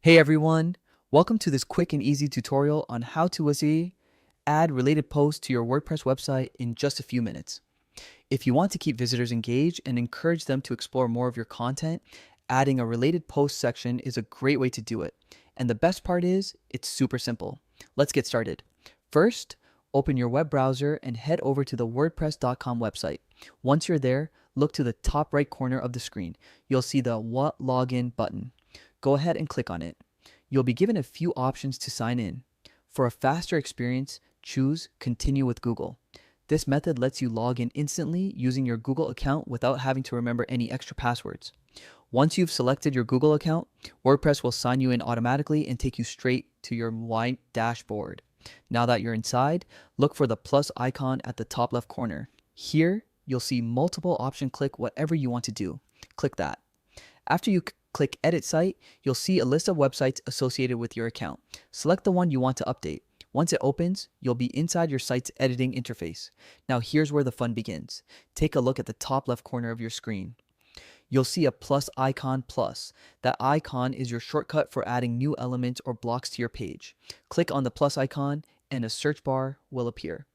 Hey everyone, welcome to this quick and easy tutorial on how to add related posts to your WordPress website in just a few minutes. If you want to keep visitors engaged and encourage them to explore more of your content, adding a related post section is a great way to do it. And the best part is, it's super simple. Let's get started. First, open your web browser and head over to the WordPress.com website. Once you're there, look to the top right corner of the screen. You'll see the What Login button. Go ahead and click on it. You'll be given a few options to sign in. For a faster experience, choose Continue with Google. This method lets you log in instantly using your Google account without having to remember any extra passwords. Once you've selected your Google account, WordPress will sign you in automatically and take you straight to your white dashboard. Now that you're inside, look for the plus icon at the top left corner. Here, you'll see multiple options. Click whatever you want to do. Click that. After you click Edit Site, you'll see a list of websites associated with your account. Select the one you want to update. Once it opens, you'll be inside your site's editing interface. Now here's where the fun begins. Take a look at the top left corner of your screen. You'll see a plus icon plus. That icon is your shortcut for adding new elements or blocks to your page. Click on the plus icon and a search bar will appear.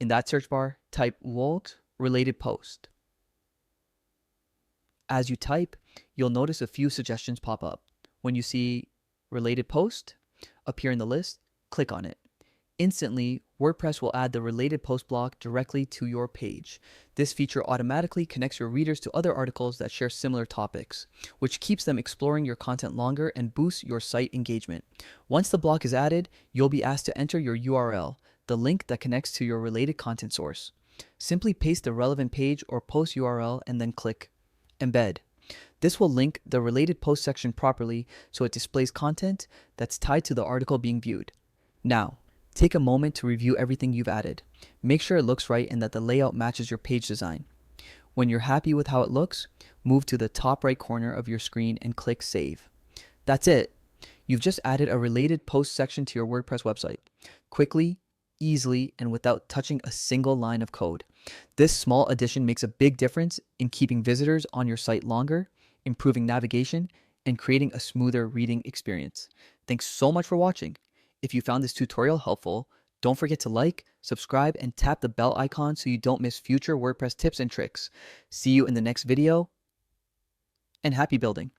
In that search bar, type Wolt related post. As you type, you'll notice a few suggestions pop up. When you see related post appear in the list, click on it. Instantly, WordPress will add the related post block directly to your page. This feature automatically connects your readers to other articles that share similar topics, which keeps them exploring your content longer and boosts your site engagement. Once the block is added, you'll be asked to enter your URL, the link that connects to your related content source. Simply paste the relevant page or post URL and then click Embed. This will link the related post section properly so it displays content that's tied to the article being viewed. Now, take a moment to review everything you've added. Make sure it looks right and that the layout matches your page design. When you're happy with how it looks, move to the top right corner of your screen and click Save. That's it. You've just added a related post section to your WordPress website. Quickly, easily, and without touching a single line of code. This small addition makes a big difference in keeping visitors on your site longer, improving navigation, and creating a smoother reading experience. Thanks so much for watching. If you found this tutorial helpful, don't forget to like, subscribe, and tap the bell icon so you don't miss future WordPress tips and tricks. See you in the next video, and happy building!